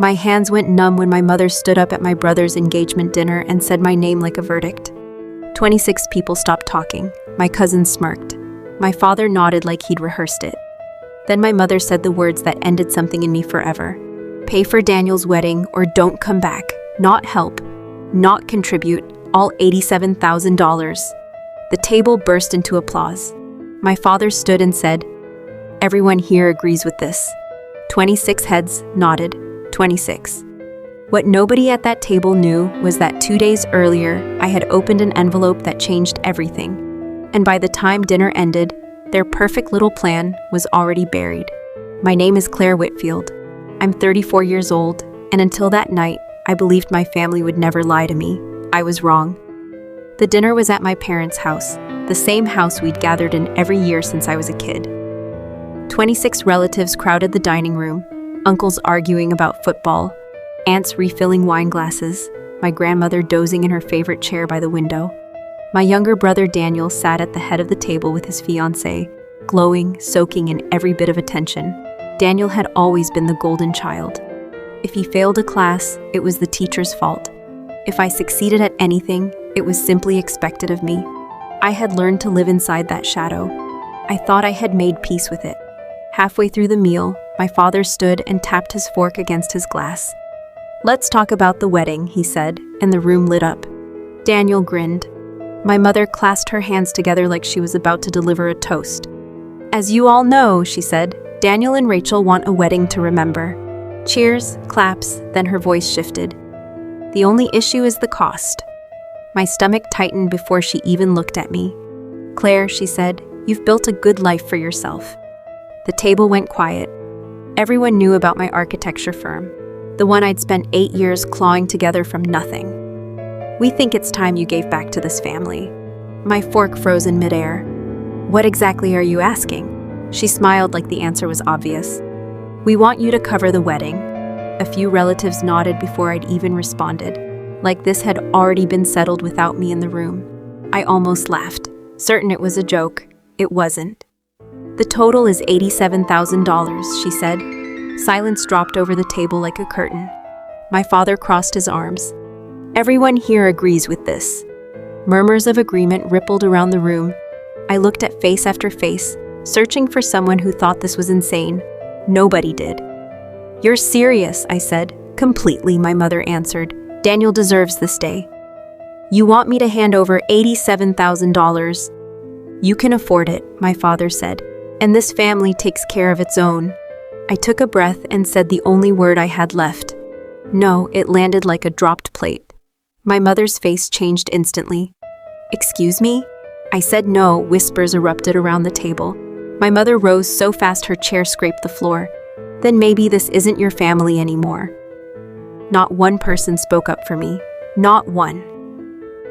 My hands went numb when my mother stood up at my brother's engagement dinner and said my name like a verdict. 26 people stopped talking. My cousin smirked. My father nodded like he'd rehearsed it. Then my mother said the words that ended something in me forever. Pay for Daniel's wedding or don't come back. Not help. Not contribute. All $87,000. The table burst into applause. My father stood and said, "Everyone here agrees with this." 26 heads nodded. 26. What nobody at that table knew was that 2 days earlier, I had opened an envelope that changed everything. And by the time dinner ended, their perfect little plan was already buried. My name is Claire Whitfield. I'm 34 years old, and until that night, I believed my family would never lie to me. I was wrong. The dinner was at my parents' house, the same house we'd gathered in every year since I was a kid. 26 relatives crowded the dining room, uncles arguing about football, aunts refilling wine glasses, my grandmother dozing in her favorite chair by the window. My younger brother Daniel sat at the head of the table with his fiancée, glowing, soaking in every bit of attention. Daniel had always been the golden child. If he failed a class, it was the teacher's fault. If I succeeded at anything, it was simply expected of me. I had learned to live inside that shadow. I thought I had made peace with it. Halfway through the meal, my father stood and tapped his fork against his glass. "Let's talk about the wedding," he said, and the room lit up. Daniel grinned. My mother clasped her hands together like she was about to deliver a toast. "As you all know," she said, "Daniel and Rachel want a wedding to remember." Cheers, claps, then her voice shifted. "The only issue is the cost." My stomach tightened before she even looked at me. "Claire," she said, "you've built a good life for yourself." The table went quiet. Everyone knew about my architecture firm, the one I'd spent 8 years clawing together from nothing. "We think it's time you gave back to this family." My fork froze in midair. "What exactly are you asking?" She smiled like the answer was obvious. "We want you to cover the wedding." A few relatives nodded before I'd even responded, like this had already been settled without me in the room. I almost laughed, certain it was a joke. It wasn't. "The total is $87,000, she said. Silence dropped over the table like a curtain. My father crossed his arms. "Everyone here agrees with this." Murmurs of agreement rippled around the room. I looked at face after face, searching for someone who thought this was insane. Nobody did. "You're serious," I said. "Completely," my mother answered. "Daniel deserves this day." "You want me to hand over $87,000? "You can afford it," my father said, "and this family takes care of its own." I took a breath and said the only word I had left. No, it landed like a dropped plate. My mother's face changed instantly. "Excuse me?" I said no. Whispers erupted around the table. My mother rose so fast her chair scraped the floor. "Then maybe this isn't your family anymore." Not one person spoke up for me. Not one.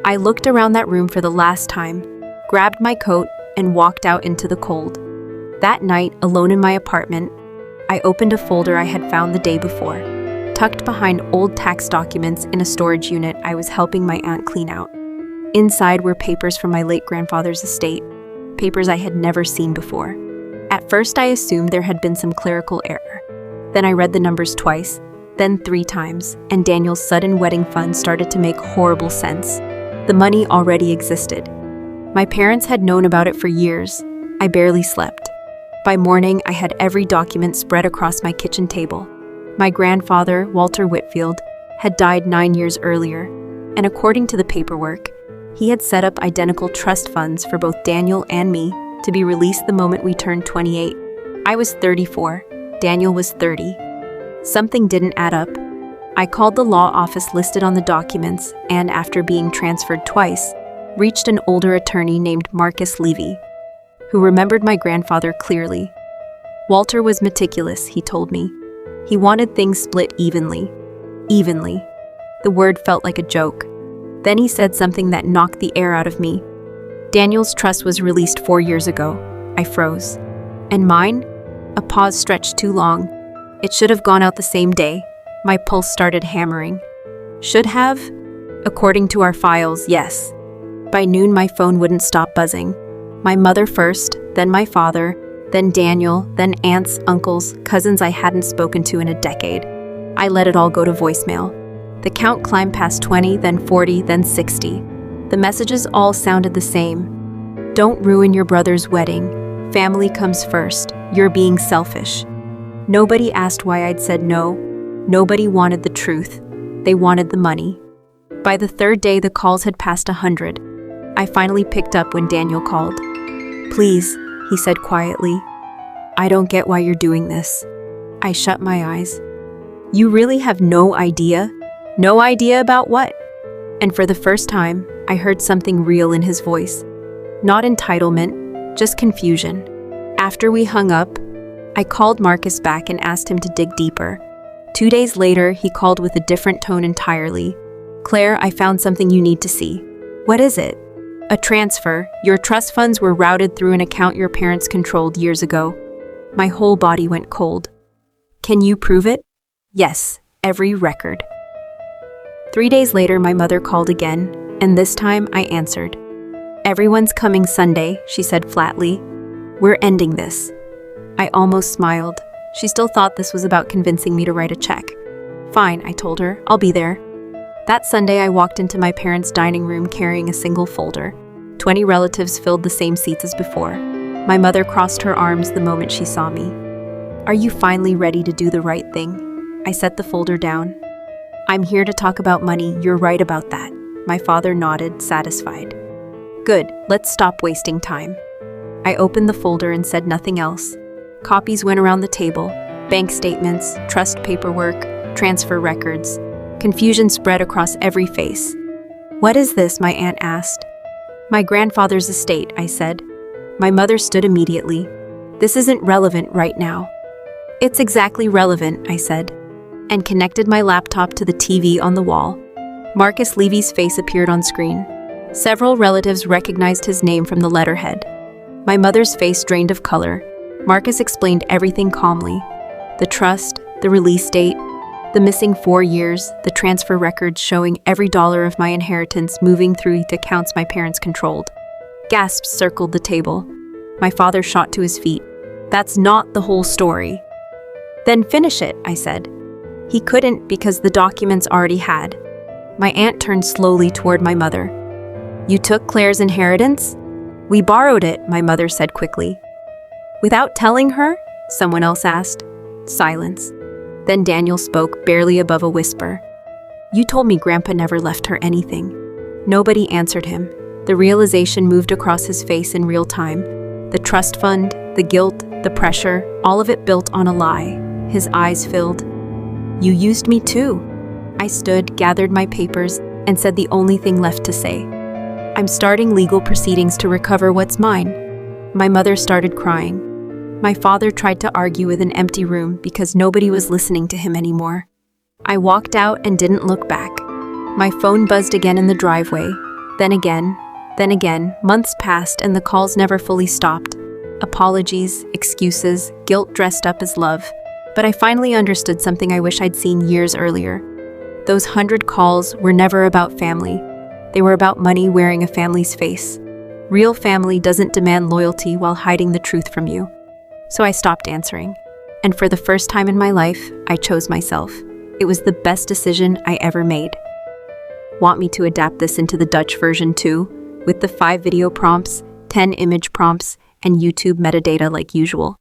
I looked around that room for the last time, grabbed my coat, and walked out into the cold. That night, alone in my apartment, I opened a folder I had found the day before, tucked behind old tax documents in a storage unit I was helping my aunt clean out. Inside were papers from my late grandfather's estate, papers I had never seen before. At first I assumed there had been some clerical error. Then I read the numbers twice, then 3 times, and Daniel's sudden wedding fund started to make horrible sense. The money already existed. My parents had known about it for years. I barely slept. By morning, I had every document spread across my kitchen table. My grandfather, Walter Whitfield, had died 9 years earlier, and according to the paperwork, he had set up identical trust funds for both Daniel and me to be released the moment we turned 28. I was 34. Daniel was 30. Something didn't add up. I called the law office listed on the documents and, after being transferred twice, reached an older attorney named Marcus Levy, who remembered my grandfather clearly. Walter was meticulous, he told me. He wanted things split evenly. Evenly. The word felt like a joke. Then he said something that knocked the air out of me. "Daniel's trust was released 4 years ago." I froze. "And mine?" A pause stretched too long. "It should have gone out the same day." My pulse started hammering. "Should have?" "According to our files, yes." By noon, my phone wouldn't stop buzzing. My mother first, then my father, then Daniel, then aunts, uncles, cousins I hadn't spoken to in a decade. I let it all go to voicemail. The count climbed past 20, then 40, then 60. The messages all sounded the same. Don't ruin your brother's wedding. Family comes first. You're being selfish. Nobody asked why I'd said no. Nobody wanted the truth. They wanted the money. By the third day, the calls had passed 100. I finally picked up when Daniel called. "Please," he said quietly. "I don't get why you're doing this." I shut my eyes. "You really have no idea? No idea about what?" And for the first time, I heard something real in his voice. Not entitlement, just confusion. After we hung up, I called Marcus back and asked him to dig deeper. 2 days later, he called with a different tone entirely. "Claire, I found something you need to see." "What is it?" "A transfer. Your trust funds were routed through an account your parents controlled years ago." My whole body went cold. "Can you prove it?" "Yes, every record." 3 days later, my mother called again, and this time I answered. "Everyone's coming Sunday," she said flatly. "We're ending this." I almost smiled. She still thought this was about convincing me to write a check. "Fine," I told her. "I'll be there." That Sunday, I walked into my parents' dining room carrying a single folder. 20 relatives filled the same seats as before. My mother crossed her arms the moment she saw me. "Are you finally ready to do the right thing?" I set the folder down. "I'm here to talk about money. You're right about that." My father nodded, satisfied. "Good, let's stop wasting time." I opened the folder and said nothing else. Copies went around the table. Bank statements, trust paperwork, transfer records. Confusion spread across every face. "What is this?" my aunt asked. "My grandfather's estate," I said. My mother stood immediately. "This isn't relevant right now." "It's exactly relevant," I said, and connected my laptop to the TV on the wall. Marcus Levy's face appeared on screen. Several relatives recognized his name from the letterhead. My mother's face drained of color. Marcus explained everything calmly. The trust, the release date, the missing 4 years, the transfer records showing every dollar of my inheritance moving through the accounts my parents controlled. Gasps circled the table. My father shot to his feet. "That's not the whole story." "Then finish it," I said. He couldn't because the documents already had. My aunt turned slowly toward my mother. "You took Claire's inheritance?" "We borrowed it," my mother said quickly. "Without telling her?" someone else asked. Silence. Then Daniel spoke, barely above a whisper. "You told me Grandpa never left her anything." Nobody answered him. The realization moved across his face in real time. The trust fund, the guilt, the pressure, all of it built on a lie. His eyes filled. "You used me too." I stood, gathered my papers, and said the only thing left to say. "I'm starting legal proceedings to recover what's mine." My mother started crying. My father tried to argue with an empty room because nobody was listening to him anymore. I walked out and didn't look back. My phone buzzed again in the driveway. Then again. Months passed and the calls never fully stopped. Apologies, excuses, guilt dressed up as love. But I finally understood something I wish I'd seen years earlier. Those 100 calls were never about family. They were about money wearing a family's face. Real family doesn't demand loyalty while hiding the truth from you. So I stopped answering. And for the first time in my life, I chose myself. It was the best decision I ever made. Want me to adapt this into the Dutch version too? With the 5 video prompts, 10 image prompts, and YouTube metadata like usual.